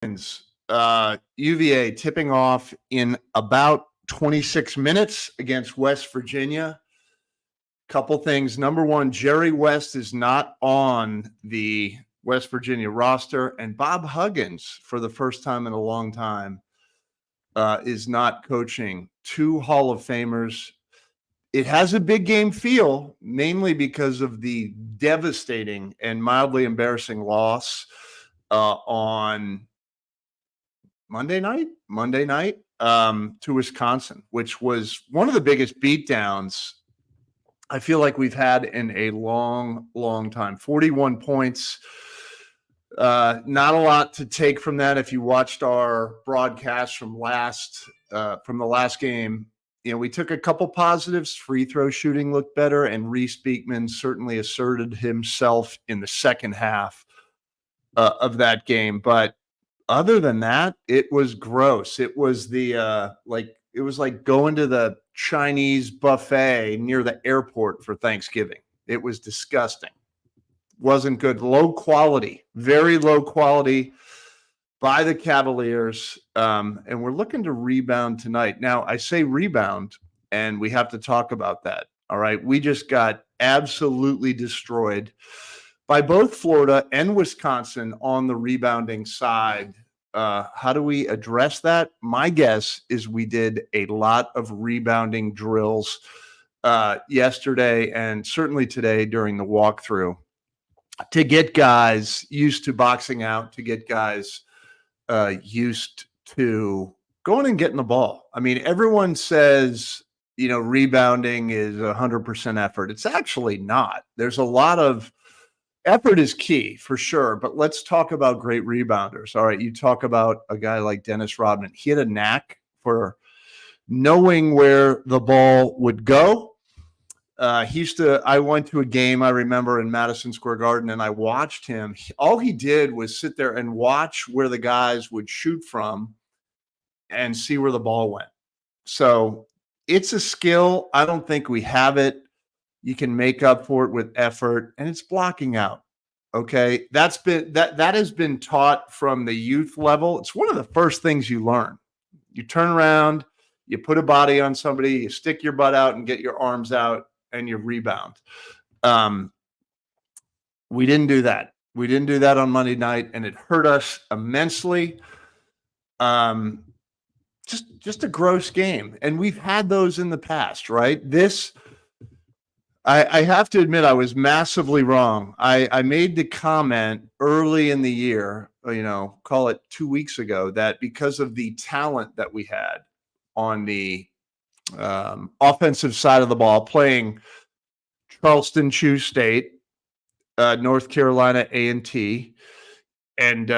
UVA tipping off in about 26 minutes against West Virginia. Couple things. Number one, Jerry West is not on the West Virginia roster, and Bob Huggins, for the first time in a long time, is not coaching. Two Hall of Famers. It has a big game feel, mainly because of the devastating and mildly embarrassing loss on Monday night to Wisconsin, which was one of the biggest beatdowns I feel like we've had in a long, long time. 41 points. Not a lot to take from that. If you watched our broadcast from the last game, we took a couple positives. Free throw shooting looked better, and Reese Beekman certainly asserted himself in the second half of that game. But other than that, it was gross. It was it was like going to the Chinese buffet near the airport for Thanksgiving. It was disgusting. Wasn't good. Low quality, very low quality by the Cavaliers. And we're looking to rebound tonight. Now, I say rebound, and we have to talk about that. All right. We just got absolutely destroyed by both Florida and Wisconsin on the rebounding side. How do we address that? My guess is we did a lot of rebounding drills yesterday and certainly today during the walkthrough to get guys used to boxing out, to get guys used to going and getting the ball. I mean, everyone says, rebounding is 100% effort. It's actually not. There's a lot of effort is key for sure, but let's talk about great rebounders. All right, you talk about a guy like Dennis Rodman. He had a knack for knowing where the ball would go. I went to a game, I remember, in Madison Square Garden, and I watched him. All he did was sit there and watch where the guys would shoot from and see where the ball went. So it's a skill. I don't think we have it. You can make up for it with effort, and it's blocking out. Okay. That has been taught from the youth level. It's one of the first things you learn. You turn around, you put a body on somebody, you stick your butt out and get your arms out, and you rebound. We didn't do that. We didn't do that on Monday night, and it hurt us immensely. Just a gross game. And we've had those in the past, right? I have to admit, I was massively wrong. I made the comment early in the year, call it 2 weeks ago, that because of the talent that we had on the offensive side of the ball, playing Charleston Chew State, North Carolina A&T, and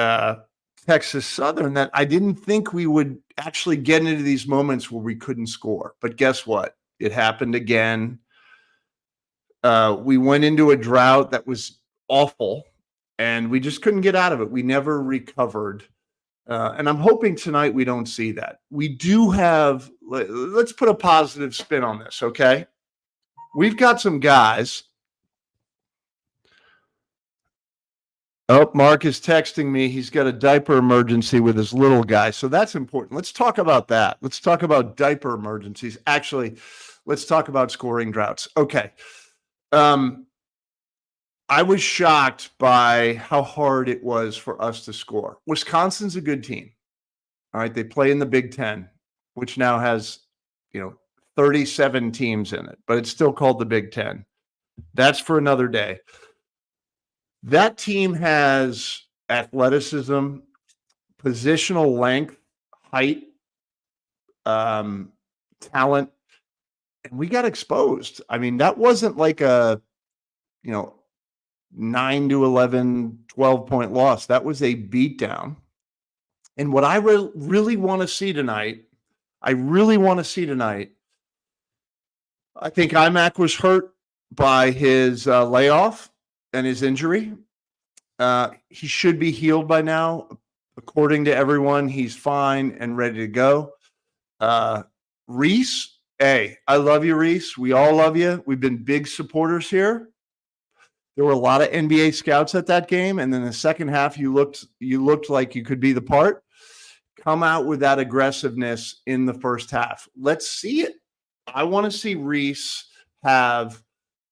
Texas Southern, that I didn't think we would actually get into these moments where we couldn't score. But guess what? It happened again. We went into a drought that was awful, and we just couldn't get out of it. We never recovered. And I'm hoping tonight we don't see that. We do have, let's put a positive spin on this, okay? We've got some guys. Oh, Mark is texting me. He's got a diaper emergency with his little guy. So that's important. Let's talk about that. Let's talk about diaper emergencies. Actually, let's talk about scoring droughts. Okay. I was shocked by how hard it was for us to score. Wisconsin's a good team. All right. They play in the Big Ten, which now has, 37 teams in it, but it's still called the Big Ten. That's for another day. That team has athleticism, positional length, height, talent, and we got exposed. I mean, that wasn't like a, 9-11, 12-point loss. That was a beatdown. And what I really want to see tonight, I think IMAC was hurt by his layoff and his injury. He should be healed by now. According to everyone, he's fine and ready to go. Reese, hey, I love you, Reese. We all love you. We've been big supporters here. There were a lot of NBA scouts at that game, and then the second half, you looked like you could be the part. Come out with that aggressiveness in the first half. Let's see it. I want to see Reese have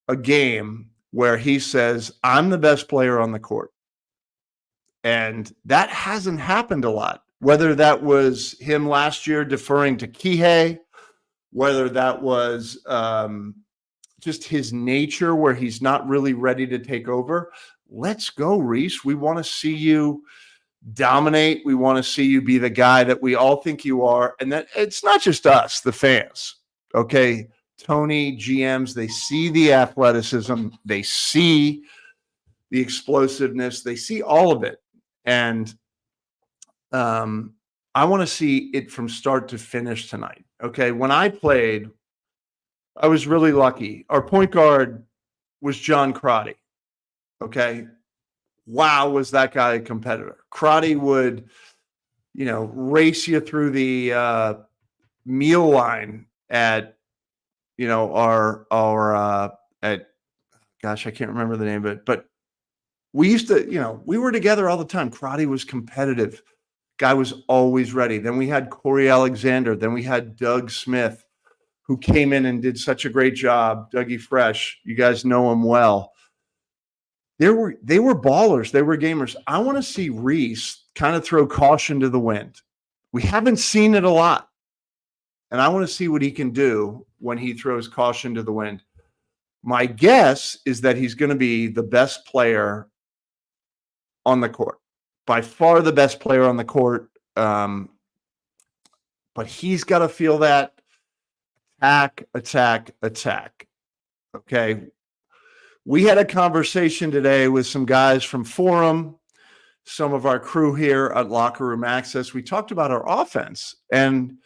a game where he says, I'm the best player on the court. And that hasn't happened a lot, whether that was him last year deferring to Kihei, whether that was just his nature where he's not really ready to take over. Let's go, Reese. We want to see you dominate. We want to see you be the guy that we all think you are. And that it's not just us, the fans. Okay. Tony, GMs, they see the athleticism, they see the explosiveness, they see all of it. And I want to see it from start to finish tonight. Okay. When I played, I was really lucky. Our point guard was John Crotty. Okay. Wow, was that guy a competitor? Crotty would, race you through the meal line at, at, gosh, I can't remember the name of it, but we used to, we were together all the time. Crotty was competitive. Guy was always ready. Then we had Corey Alexander. Then we had Doug Smith, who came in and did such a great job. Dougie Fresh, you guys know him well. They were ballers. They were gamers. I want to see Reese kind of throw caution to the wind. We haven't seen it a lot. And I want to see what he can do when he throws caution to the wind. My guess is that he's going to be the best player on the court. By far the best player on the court. But he's got to feel that attack. Okay. We had a conversation today with some guys from Forum, some of our crew here at Locker Room Access. We talked about our offense, and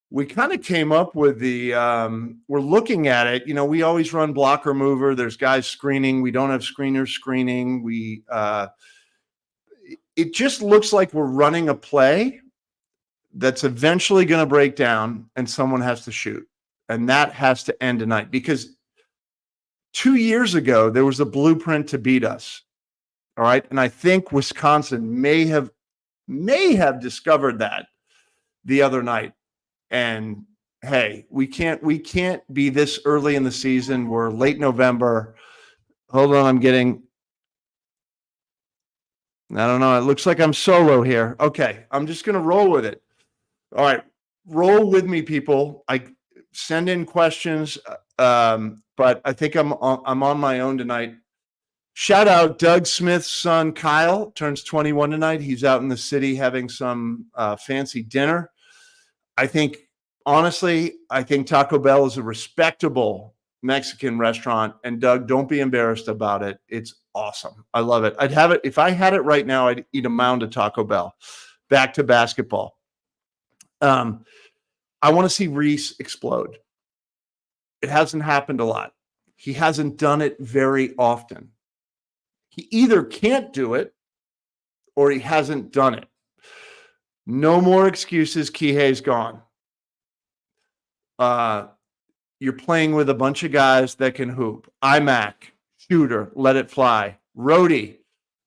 we kind of came up with we're looking at it. We always run blocker mover. There's guys screening. We don't have screeners screening. It just looks like we're running a play that's eventually going to break down and someone has to shoot. And that has to end tonight, because 2 years ago, there was a blueprint to beat us. All right. And I think Wisconsin may have discovered that the other night. And hey, we can't be this early in the season. We're late November. Hold on. I don't know. It looks like I'm solo here. Okay. I'm just going to roll with it. All right. Roll with me, people. I send in questions. But I think I'm on my own tonight. Shout out Doug Smith's son, Kyle, turns 21 tonight. He's out in the city having some fancy dinner. Honestly, I think Taco Bell is a respectable Mexican restaurant. And Doug, don't be embarrassed about it. It's awesome. I love it. I'd have it. If I had it right now, I'd eat a mound of Taco Bell. Back to basketball. I want to see Reese explode. It hasn't happened a lot. He hasn't done it very often. He either can't do it or he hasn't done it. No more excuses. Kihei's gone. You're playing with a bunch of guys that can hoop. IMAC, shooter, let it fly. Rhodey,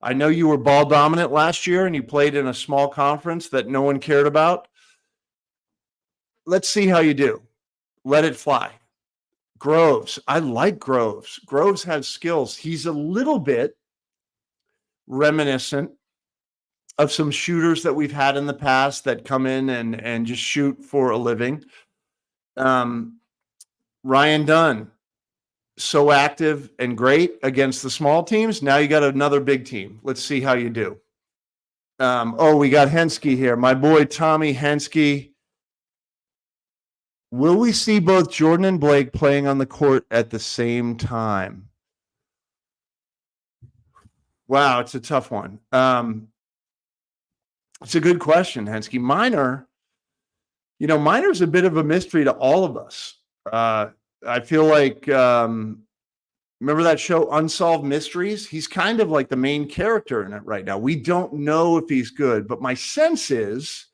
I know you were ball dominant last year and you played in a small conference that no one cared about. Let's see how you do. Let it fly. Groves, I like Groves. Groves has skills. He's a little bit reminiscent of some shooters that we've had in the past that come in and just shoot for a living. Ryan Dunn, so active and great against the small teams. Now you got another big team. Let's see how you do. We got Henske here. My boy Tommy Henske. Will we see both Jordan and Blake playing on the court at the same time? Wow, it's a tough one. It's a good question, Henske. Minor's a bit of a mystery to all of us. I feel like, remember that show Unsolved Mysteries? He's kind of like the main character in it right now. We don't know if he's good, but my sense is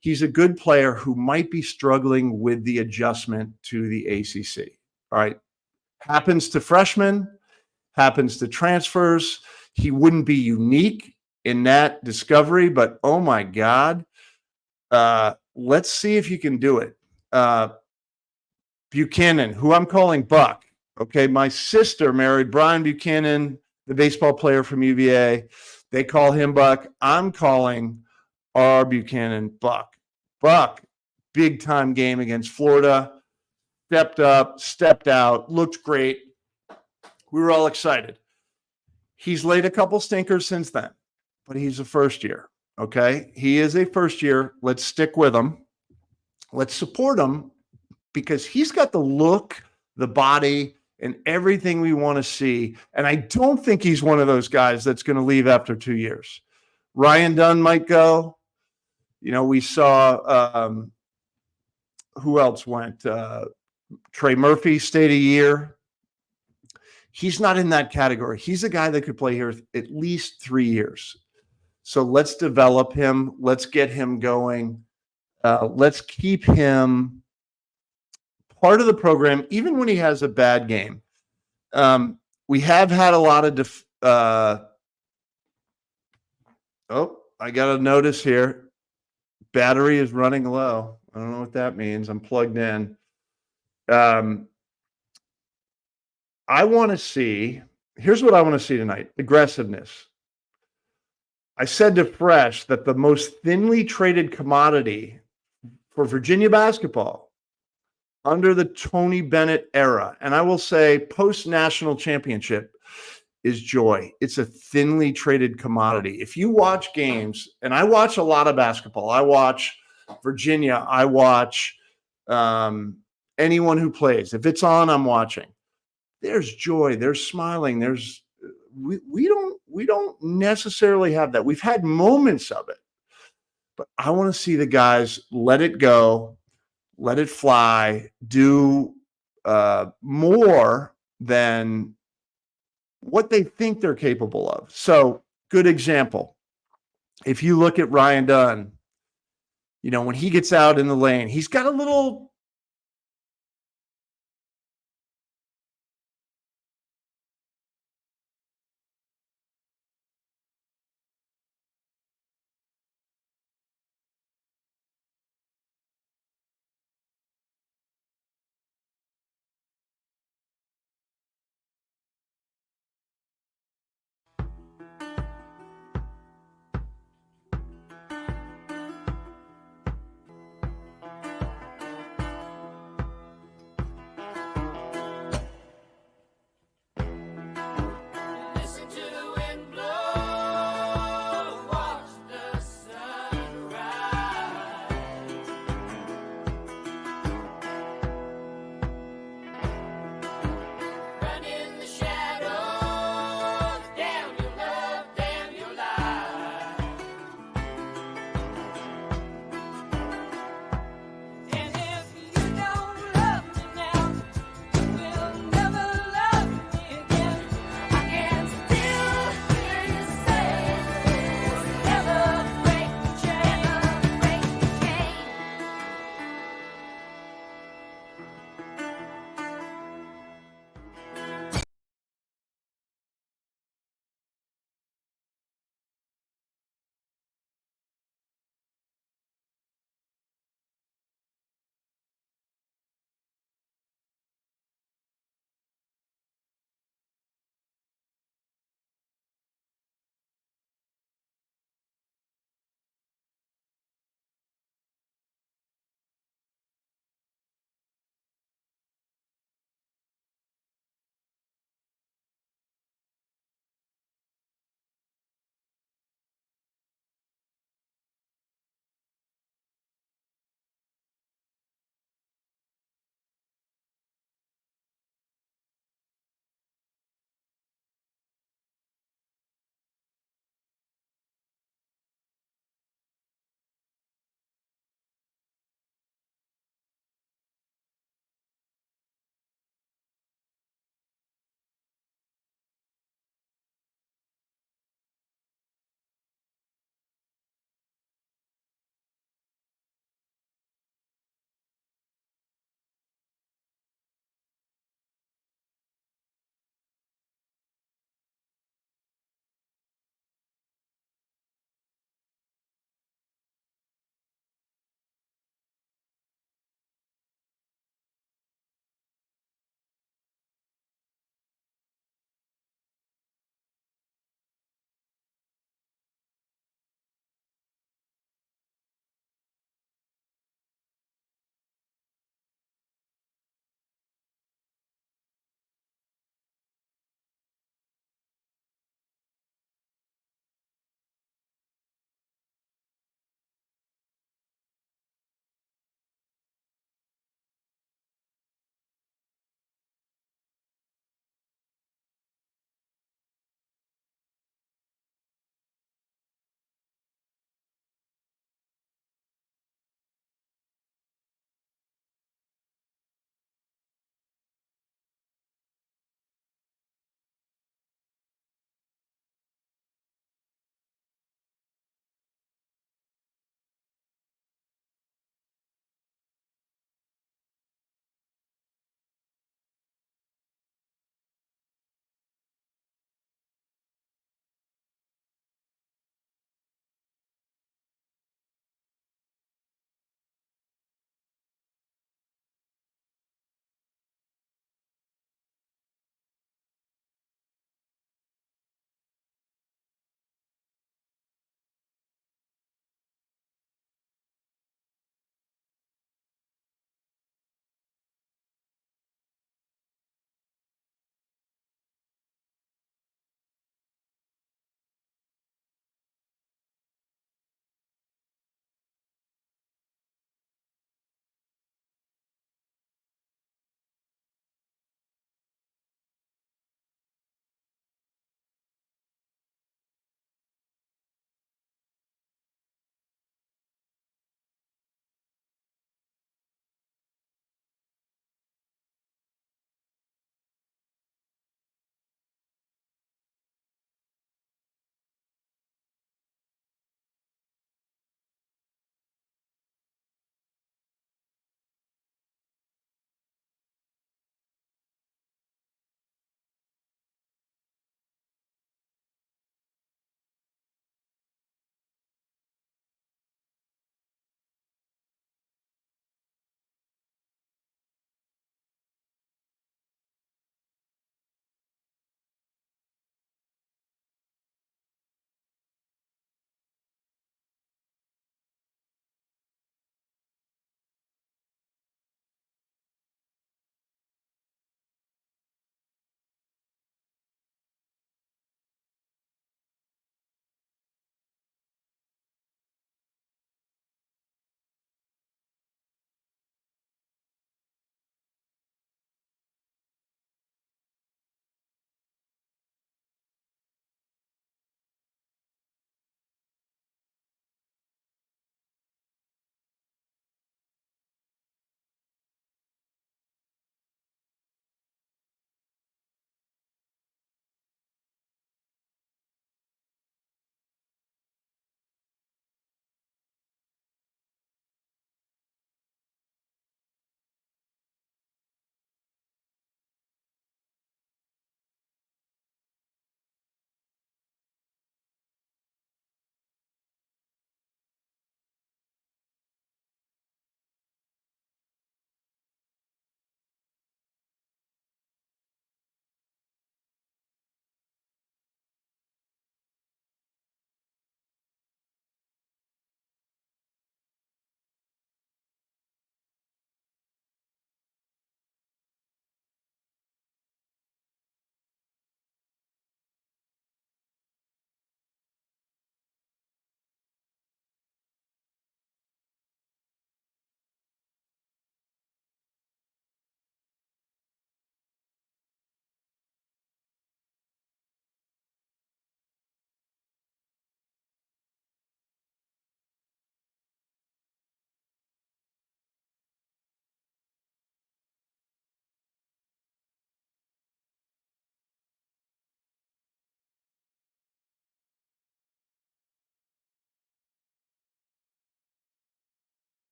he's a good player who might be struggling with the adjustment to the ACC. All right. Happens to freshmen, happens to transfers. He wouldn't be unique in that discovery, but oh my God, let's see if you can do it. Buchanan, who I'm calling Buck. Okay, my sister married Brian Buchanan, the baseball player from UVA. They call him Buck. I'm calling R. Buchanan Buck. Buck, big time game against Florida. Stepped up, stepped out, looked great. We were all excited. He's laid a couple stinkers since then, but he's a first year. Okay, he is a first year. Let's stick with him. Let's support him because he's got the look, the body, and everything we want to see. And I don't think he's one of those guys that's going to leave after 2 years. Ryan Dunn might go. You know, we saw who else went? Trey Murphy stayed a year. He's not in that category. He's a guy that could play here at least 3 years. So let's develop him. Let's get him going. Let's keep him part of the program, even when he has a bad game. We have had a lot of I got a notice here. Battery is running low. I don't know what that means. I'm plugged in. I want to see, here's what I want to see tonight. Aggressiveness. I said to Fresh that the most thinly traded commodity for Virginia basketball under the Tony Bennett era, and I will say post-national championship, is joy. It's a thinly traded commodity. If you watch games, and I watch a lot of basketball, I watch Virginia, I watch anyone who plays. If it's on, I'm watching. There's joy. There's smiling. There's we don't necessarily have that. We've had moments of it, but I want to see the guys let it go, let it fly, do more than what they think they're capable of. So, good example. If you look at Ryan Dunn, you know, when he gets out in the lane, he's got a little